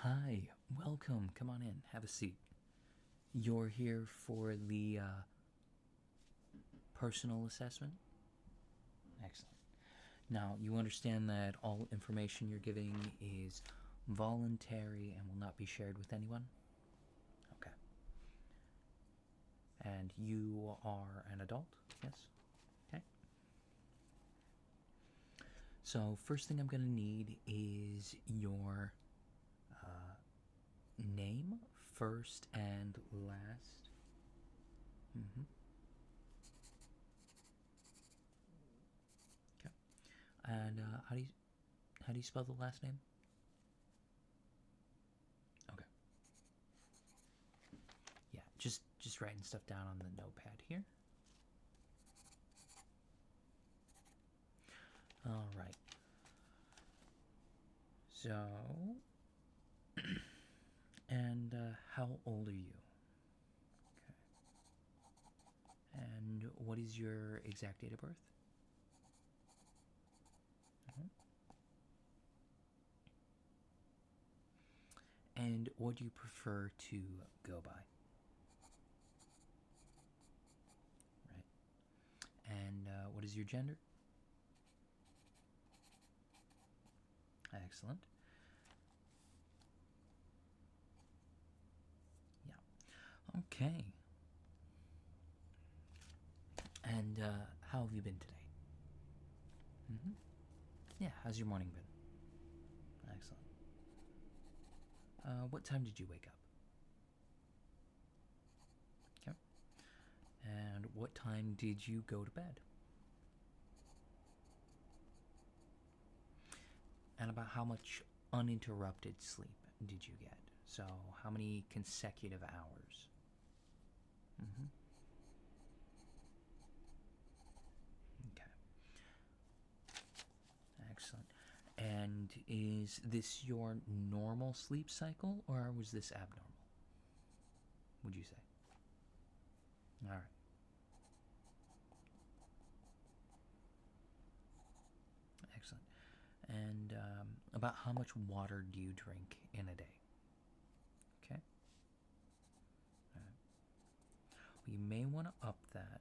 Hi, welcome. Come on in, have a seat. You're here for the personal assessment? Excellent. Now, you understand that all information you're giving is voluntary and will not be shared with anyone? Okay. And you are an adult? Yes? Okay. So, first thing I'm going to need is your name, first and last. Mm-hmm. Okay. And how do you spell the last name? Okay. Yeah, just writing stuff down on the notepad here. All right. So, and how old are you? Okay. And what is your exact date of birth? Mhm. And what do you prefer to go by? Right. And what is your gender? Excellent. Yeah. Okay. And how have you been today? Mm-hmm. Yeah. How's your morning been? Excellent. What time did you wake up? Okay. And what time did you go to bed? And about how much uninterrupted sleep did you get? So, how many consecutive hours? Mm-hmm. Okay, excellent. And is this your normal sleep cycle or was this abnormal? Would you say? All right, excellent. And about how much water do you drink in a day? Okay, all right. Well, you may want to up that.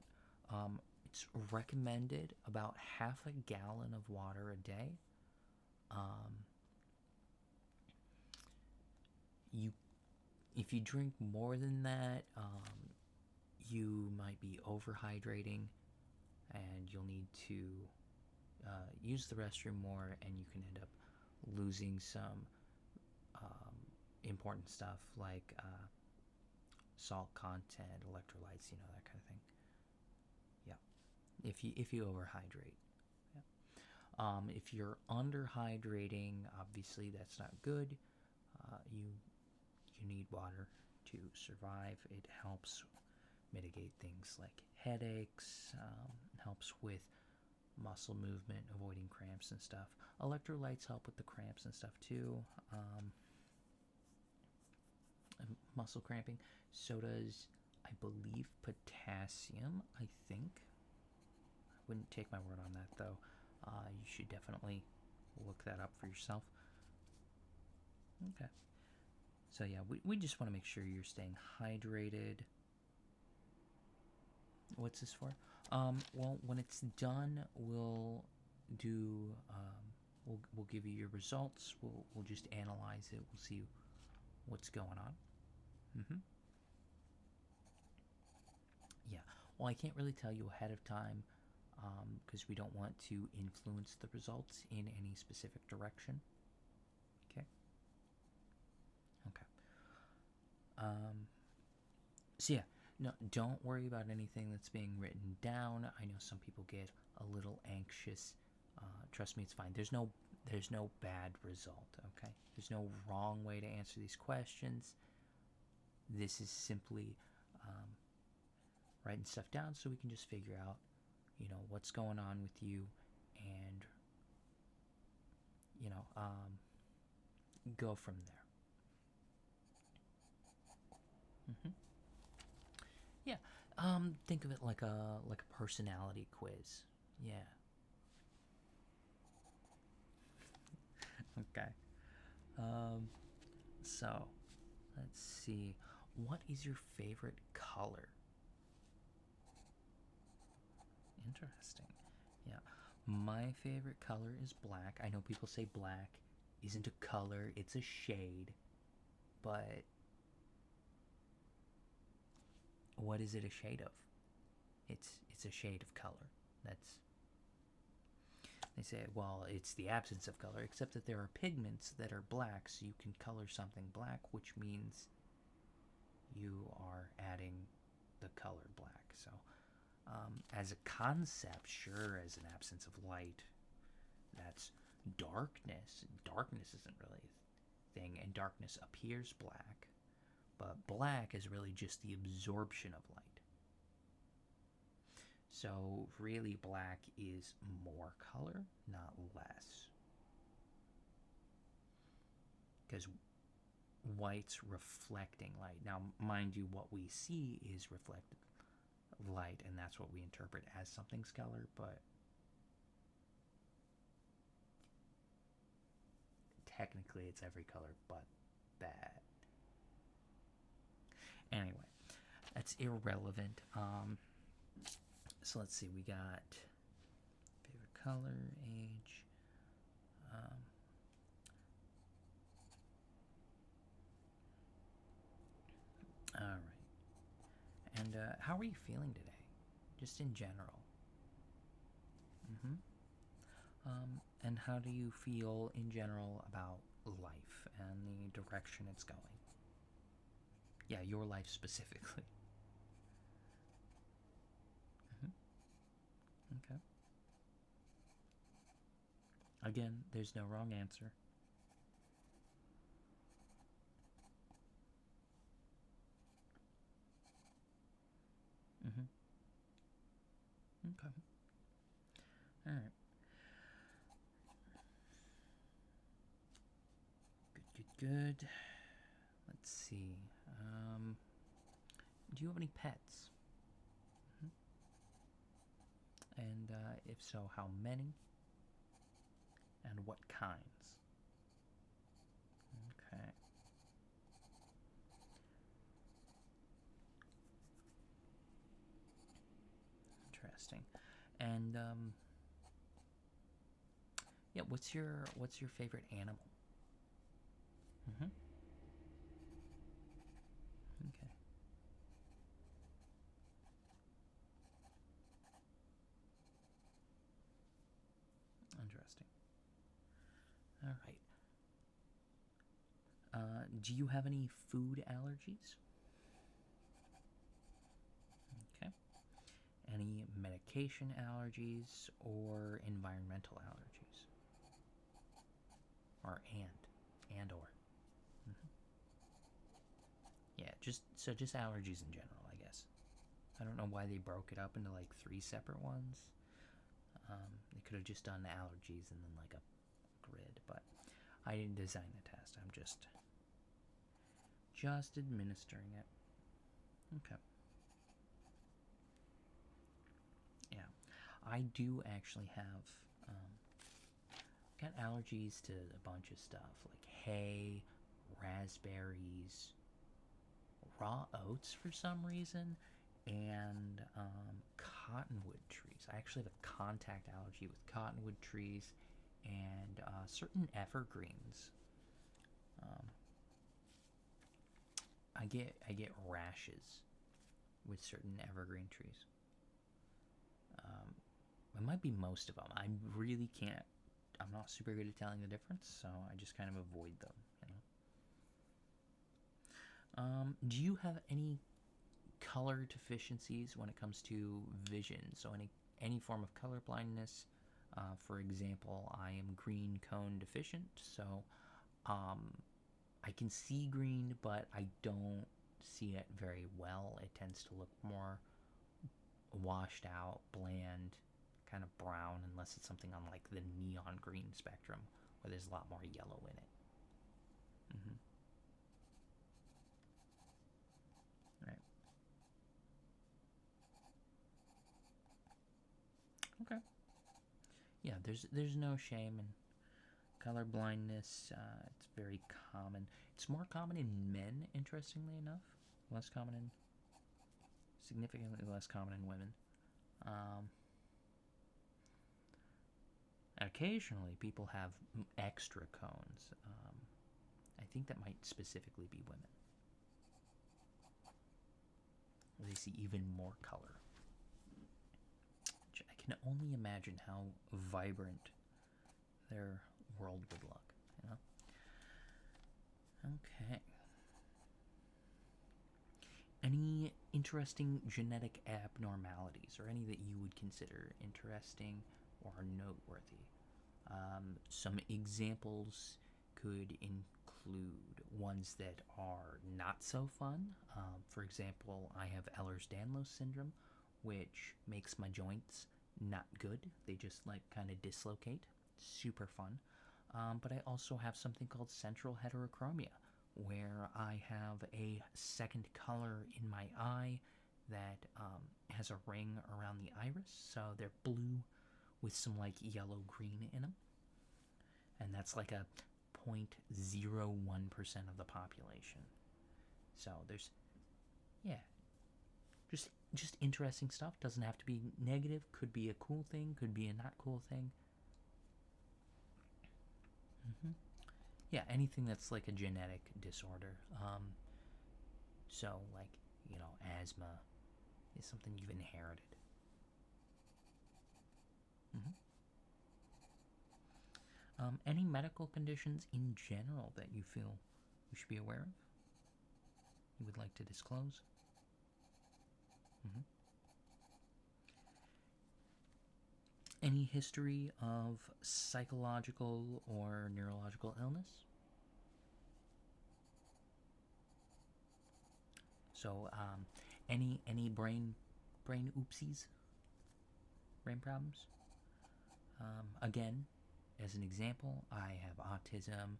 It's recommended about half a gallon of water a day. Um, you if you drink more than that, you might be overhydrating and you'll need to use the restroom more, and you can end up losing some um, important stuff like salt content, electrolytes, that kind of thing. Yeah, if you overhydrate. Yeah. If you're underhydrating, obviously that's not good. You need water to survive. It helps mitigate things like headaches, helps with muscle movement, avoiding cramps and stuff. Electrolytes help with the cramps and stuff too. And muscle cramping. So does, I believe, potassium, I think. I wouldn't take my word on that though. You should definitely look that up for yourself. Okay. So yeah, we just want to make sure you're staying hydrated. What's this for? Well, when it's done, we'll do. We'll give you your results. We'll just analyze it. We'll see what's going on. Mm-hmm. Yeah. Well, I can't really tell you ahead of time because we don't want to influence the results in any specific direction. Okay. Okay. Um, so yeah, no, don't worry about anything that's being written down. I know some people get a little anxious. Trust me, it's fine. There's no bad result. Okay, there's no wrong way to answer these questions. This is simply um, writing stuff down so we can just figure out, what's going on with you, and go from there. Hmm. Yeah. Think of it like a personality quiz. Yeah. Okay. Um, So, let's see. What is your favorite color? Interesting. Yeah. My favorite color is black. I know people say black isn't a color, it's a shade. But what is it a shade of? It's a shade of color. That's They say, well, it's the absence of color, except that there are pigments that are black, so you can color something black, which means you are adding the color black. So, as a concept, sure, as an absence of light, that's darkness. Darkness isn't really a thing, and darkness appears black, but black is really just the absorption of light. So, really, black is more color, not less. Because white's reflecting light. Now, mind you, what we see is reflected light, and that's what we interpret as something's color, but technically it's every color but that. Anyway, that's irrelevant. So let's see, we got favorite color, age. Um, all right. And how are you feeling today? Just in general. Mm-hmm. And how do you feel in general about life and the direction it's going? Yeah, your life specifically. Mm-hmm. Okay. Again, there's no wrong answer. Mm-hmm. Okay. All right. Good, good, good. Let's see. Do you have any pets? Mhm. And if so, how many? And what kinds? Okay. Interesting. And yeah, what's your favorite animal? Mm-hmm. Okay. Interesting. All right. Do you have any food allergies? Okay. Any medication allergies or environmental allergies? Or and or. Mhm. Yeah, just allergies in general, I guess. I don't know why they broke it up into like three separate ones. They could have just done the allergies and then like a grid, but I didn't design the test. I'm just administering it. Okay. Yeah, I do actually have um, got allergies to a bunch of stuff like hay, raspberries, raw oats for some reason, and cottonwood trees. I actually have a contact allergy with cottonwood trees and certain evergreens. Um, I get rashes with certain evergreen trees. Um, it might be most of them. I really can't. I'm not super good at telling the difference, so I just kind of avoid them. Do you have any color deficiencies when it comes to vision? So any form of color blindness. For example, I am green cone deficient, so um, I can see green, but I don't see it very well. It tends to look more washed out, bland, kind of brown, unless it's something on like the neon green spectrum, where there's a lot more yellow in it. Mm-hmm. Right. Okay. Yeah. There's no shame in color blindness, it's very common. It's more common in men, interestingly enough. Less common in, significantly less common in women. Um, Occasionally, people have extra cones. I think that might specifically be women. They see even more color. Which I can only imagine how vibrant their world would look. You know? Okay. Any interesting genetic abnormalities, or any that you would consider interesting or noteworthy? Some examples could include ones that are not so fun. For example, I have Ehlers-Danlos syndrome, which makes my joints not good. They just like kind of dislocate. Super fun. But I also have something called central heterochromia, where I have a second color in my eye that has a ring around the iris. So they're blue with some like yellow green in them. And that's like a 0.01% of the population. So there's, yeah, just interesting stuff. Doesn't have to be negative. Could be a cool thing. Could be a not cool thing. Mm-hmm. Yeah, anything that's like a genetic disorder. So like, asthma is something you've inherited. Mm-hmm. Any medical conditions in general that you feel you should be aware of? You would like to disclose? Mm-hmm. Any history of psychological or neurological illness? So, any brain oopsies, brain problems? Again, as an example, I have autism,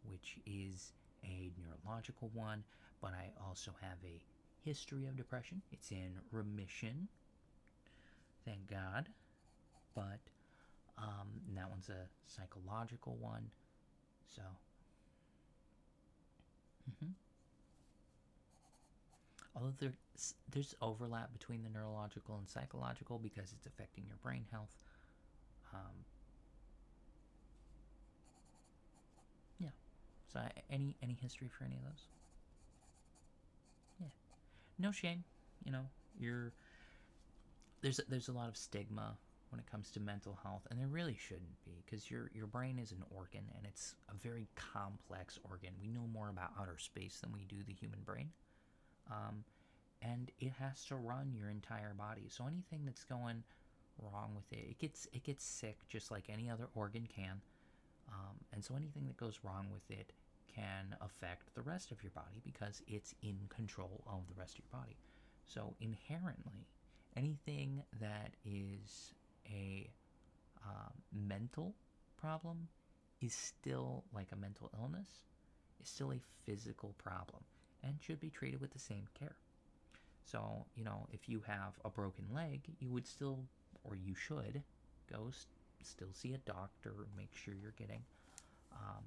which is a neurological one, but I also have a history of depression. It's in remission, thank God. But that one's a psychological one. So, mm-hmm. Although there's overlap between the neurological and psychological because it's affecting your brain health. Um, yeah. So any history for any of those? Yeah. No shame. You know, you're there's a lot of stigma when it comes to mental health, and there really shouldn't be, because your brain is an organ, and it's a very complex organ. We know more about outer space than we do the human brain, and it has to run your entire body. So anything that's going wrong with it, it gets sick just like any other organ can, and so anything that goes wrong with it can affect the rest of your body because it's in control of the rest of your body. So inherently, anything that is a mental problem is still like a mental illness, is still a physical problem, and should be treated with the same care. So, if you have a broken leg, you would still, or you should, go still see a doctor, make sure you're getting, um,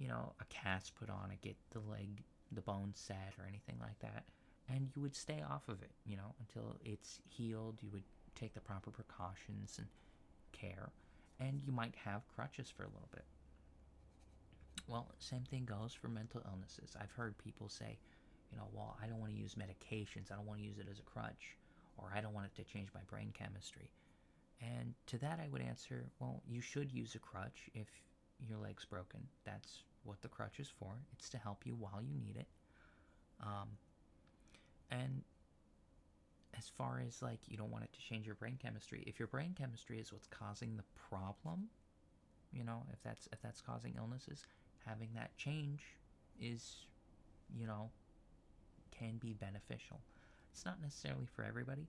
a cast put on it, get the leg, the bone set, or anything like that. And you would stay off of it, until it's healed. You would take the proper precautions and care, and you might have crutches for a little bit. Well, same thing goes for mental illnesses. I've heard people say, well, I don't want to use medications, I don't want to use it as a crutch, or I don't want it to change my brain chemistry. And to that, I would answer, well, you should use a crutch if your leg's broken. That's what the crutch is for. It's to help you while you need it. And as far as like you don't want it to change your brain chemistry, if your brain chemistry is what's causing the problem, if that's causing illnesses, having that change is, can be beneficial. It's not necessarily for everybody.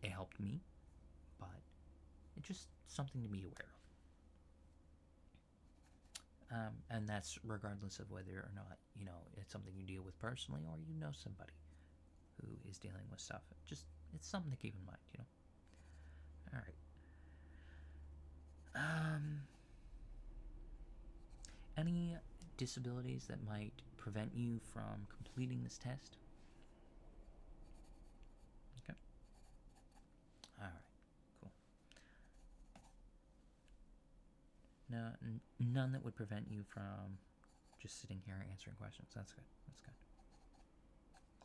It helped me, but it's just something to be aware of. And that's regardless of whether or not, it's something you deal with personally or somebody who is dealing with stuff. It's something to keep in mind. All right. Any disabilities that might prevent you from completing this test? Okay. All right. Cool. No, none that would prevent you from just sitting here answering questions. That's good. That's good.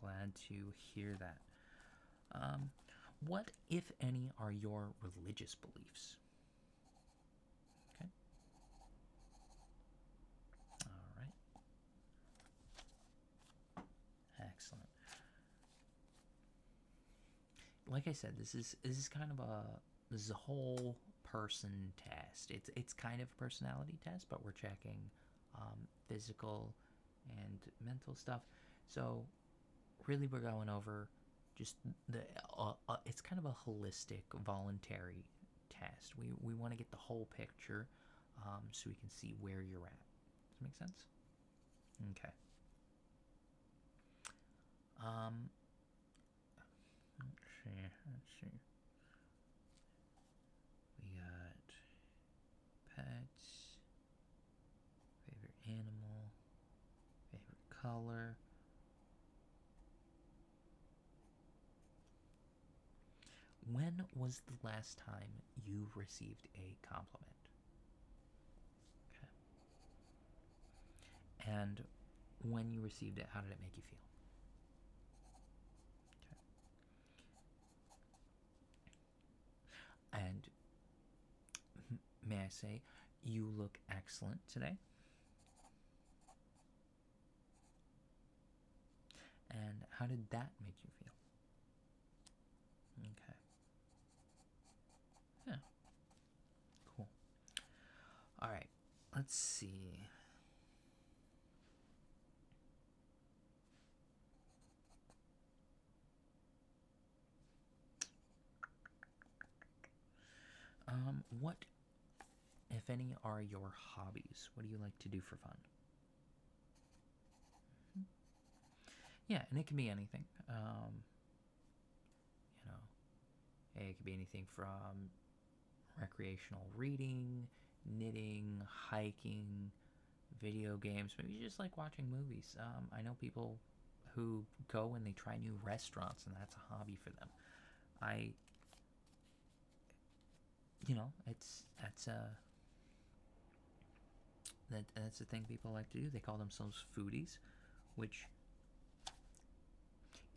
Glad to hear that. What, if any, are your religious beliefs? Okay. All right. Excellent. Like I said, this is kind of a whole person test. It's kind of a personality test, but we're checking physical and mental stuff. So really, we're going over just the it's kind of a holistic, voluntary test. We want to get the whole picture, so we can see where you're at. Does that make sense? Okay. Um, let's see. Let's see. We got pets, favorite animal, favorite color. When was the last time you received a compliment? Okay. And when you received it, how did it make you feel? Okay. And may I say, you look excellent today. And how did that make you feel? Okay. Yeah. Cool. All right. Let's see. What, if any, are your hobbies? What do you like to do for fun? Mhm. Yeah, and it can be anything. You know, it could be anything from recreational reading, knitting, hiking, video games. Maybe you just like watching movies. I know people who go and they try new restaurants, and that's a hobby for them. I, it's that's the thing people like to do. They call themselves foodies, which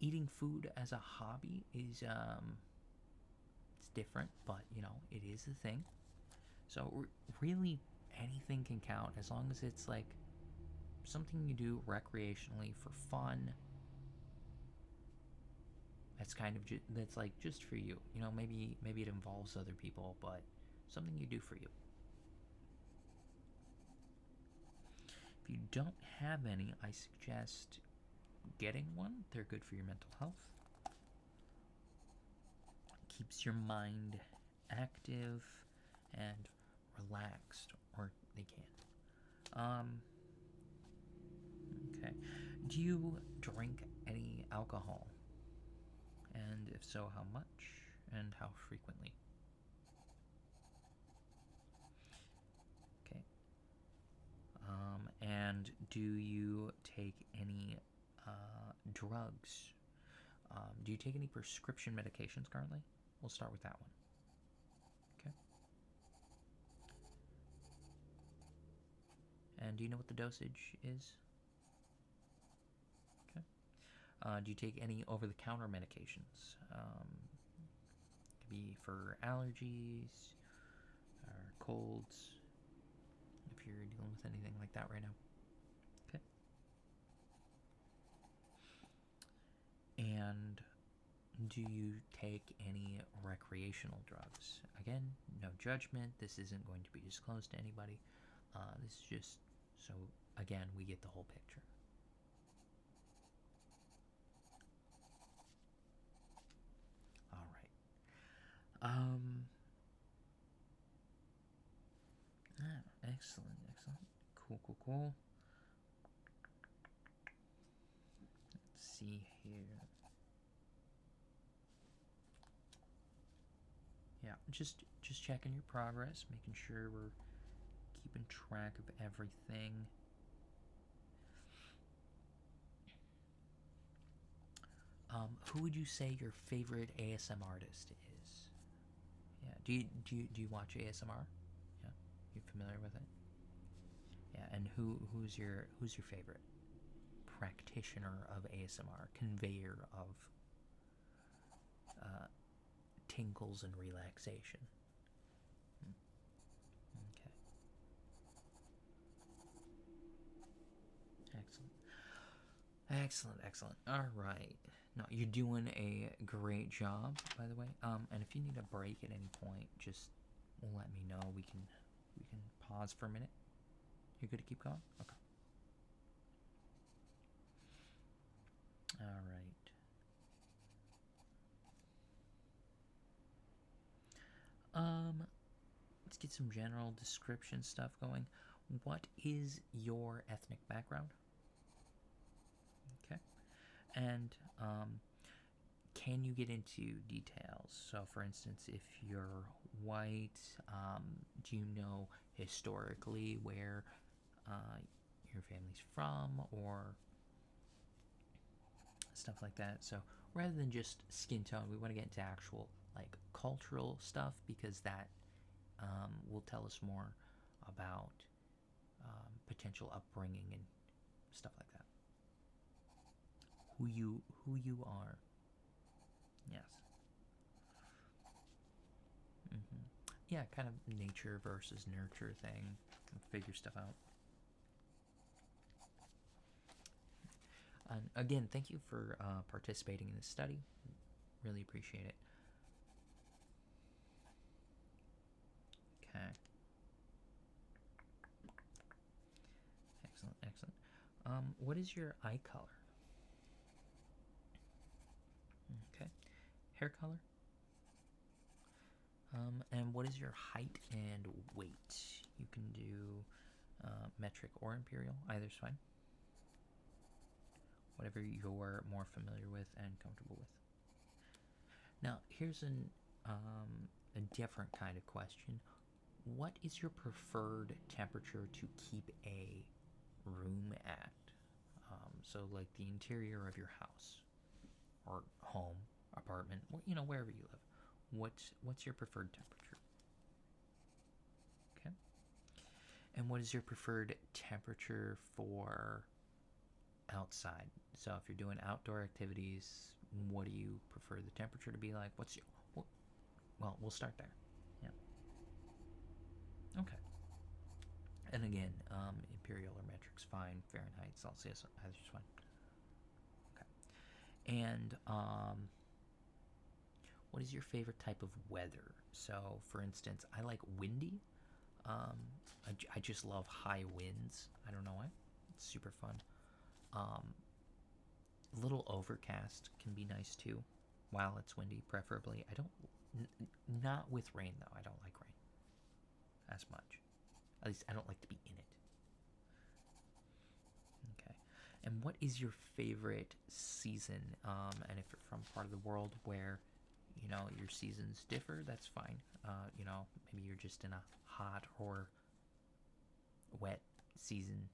eating food as a hobby is it's different, but it is a thing. So really, anything can count as long as it's like something you do recreationally for fun. That's kind of that's like just for you. Maybe it involves other people, but something you do for you. If you don't have any, I suggest getting one. They're good for your mental health. Keeps your mind active and relaxed, or they can. Okay. Do you drink any alcohol? And if so, how much and how frequently? Okay. And do you take any drugs? Do you take any prescription medications currently? We'll start with that one. Okay. And do you know what the dosage is? Okay. Do you take any over-the-counter medications? Could be for allergies or colds, if you're dealing with anything like that right now. Okay. And do you take any recreational drugs? Again, no judgment. This isn't going to be disclosed to anybody. This is just so, again, we get the whole picture. All right. Excellent, excellent. Cool, cool, cool. Let's see here. Yeah, just checking your progress, making sure we're keeping track of everything. Who would you say your favorite ASM artist is? Yeah. Do you watch ASMR? Yeah. You familiar with it? Yeah. And who's your favorite practitioner of ASMR, conveyor of tingles and relaxation? Okay. Excellent. Excellent. All right. No, you're doing a great job, by the way. And if you need a break at any point, just let me know. We can pause for a minute. You're good to keep going? Okay. All right. Let's get some general description stuff going. What is your ethnic background? Okay. And can you get into details? So, for instance, if you're white, do you know historically where your family's from, or stuff like that? So, rather than just skin tone, we want to get into actual like cultural stuff, because that will tell us more about potential upbringing and stuff like that. Who you are. Yes. hmm Yeah, kind of nature versus nurture thing. Figure stuff out. And again, thank you for participating in this study. Really appreciate it. Okay. Excellent. What is your eye color? Okay. Hair color? And what is your height and weight? You can do metric or imperial. Either's fine. Whatever you're more familiar with and comfortable with. Now, here's a different kind of question. What is your preferred temperature to keep a room at? So, like the interior of your house or home, apartment, wherever you live. What's your preferred temperature? Okay. And what is your preferred temperature for outside? So, if you're doing outdoor activities, what do you prefer the temperature to be like? Well, we'll start there. Yeah. Okay. And again, imperial or metric's fine. Fahrenheit, Celsius, either's fine. Okay. And what is your favorite type of weather? So, for instance, I like windy. Um, I just love high winds. I don't know why. It's super fun. Um, a little overcast can be nice too, while it's windy, preferably. I don't, not with rain though. I don't like rain as much. At least I don't like to be in it. Okay. And what is your favorite season? And if you're from part of the world where, your seasons differ, that's fine. Maybe you're just in a hot or wet season,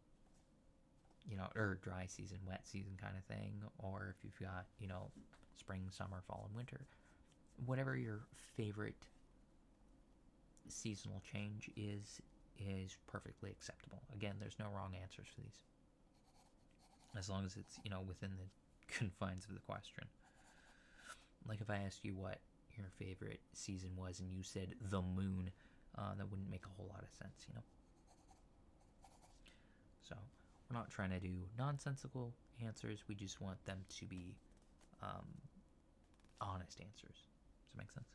or dry season, wet season kind of thing. Or if you've got, spring, summer, fall, and winter. Whatever your favorite seasonal change is perfectly acceptable. Again, there's no wrong answers for these, as long as it's within the confines of the question. Like if I asked you what your favorite season was and you said the moon, that wouldn't make a whole lot of sense. So we're not trying to do nonsensical answers. We just want them to be honest answers. Does that make sense?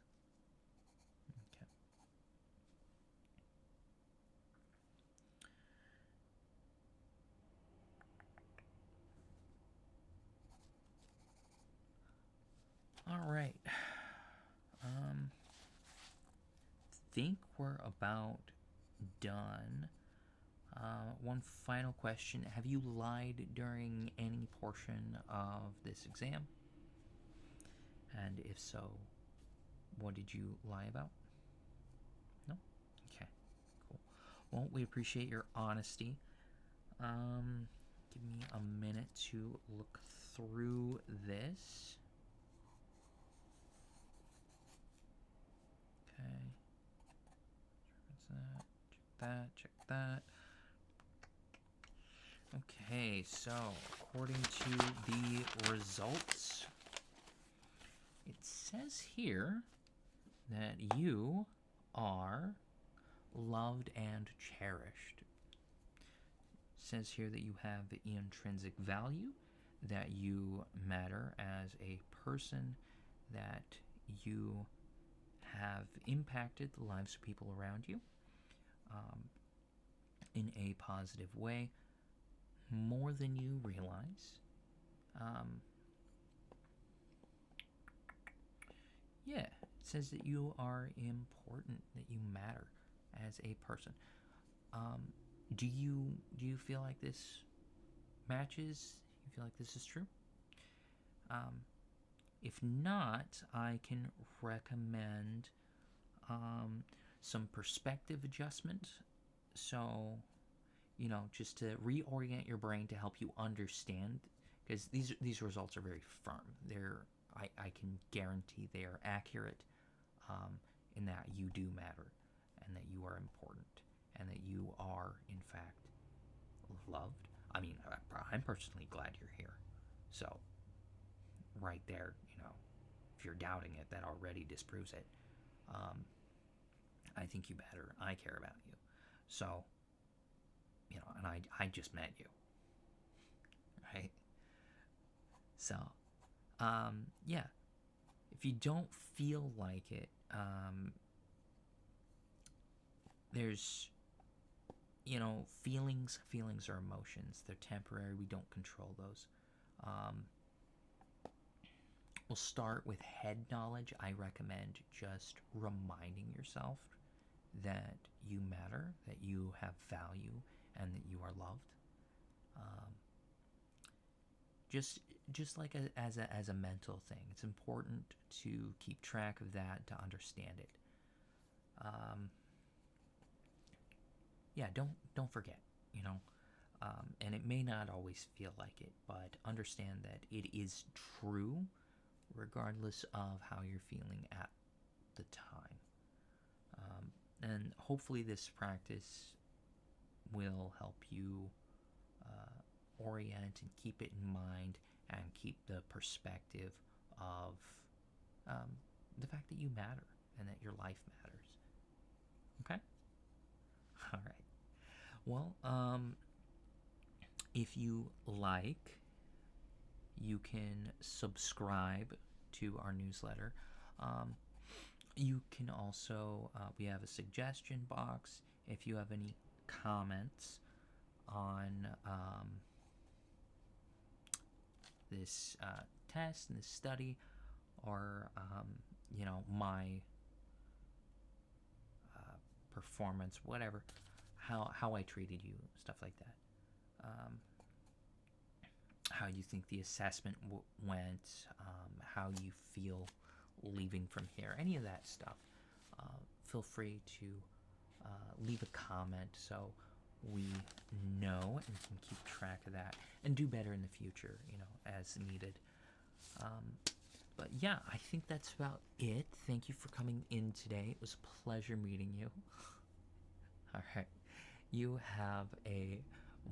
Okay. All right. Think we're about done. One final question. Have you lied during any portion of this exam? And if so, what did you lie about? No? Okay, cool. Well, we appreciate your honesty. Give me a minute to look through this. Okay. Check that. Okay, so according to the results, it says here that you are loved and cherished. It says here that you have the intrinsic value, that you matter as a person, that you have impacted the lives of people around you in a positive way, more than you realize. Yeah, it says that you are important, that you matter as a person. Do you feel like this matches? You feel like this is true? If not, I can recommend some perspective adjustment. So, just to reorient your brain to help you understand, because these results are very firm. I can guarantee they are accurate, in that you do matter, and that you are important, and that you are in fact loved. I mean, I'm personally glad you're here. So, right there, if you're doubting it, that already disproves it. I think you matter. I care about you. So, and I just met you, right? So, yeah. If you don't feel like it, there's, feelings are emotions. They're temporary. We don't control those. We'll start with head knowledge. I recommend just reminding yourself that you matter, that you have value, and that you are loved. Um, just like as a mental thing, it's important to keep track of that, to understand it. Yeah, don't forget. And it may not always feel like it, but understand that it is true, regardless of how you're feeling at the time. And hopefully, this practice will help you orient and keep it in mind, and keep the perspective of the fact that you matter and that your life matters. Okay? All right. Well, if you like, you can subscribe to our newsletter. You can also, we have a suggestion box if you have any comments on this test and this study, or my performance, whatever, how I treated you, stuff like that. How you think the assessment went, how you feel leaving from here, any of that stuff. Feel free to leave a comment so we know and can keep track of that and do better in the future, as needed. But yeah, I think that's about it. Thank you for coming in today. It was a pleasure meeting you. All right. You have a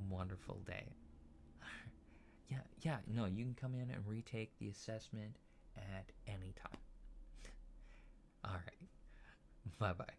wonderful day. Yeah, no, you can come in and retake the assessment at any time. All right. Bye-bye.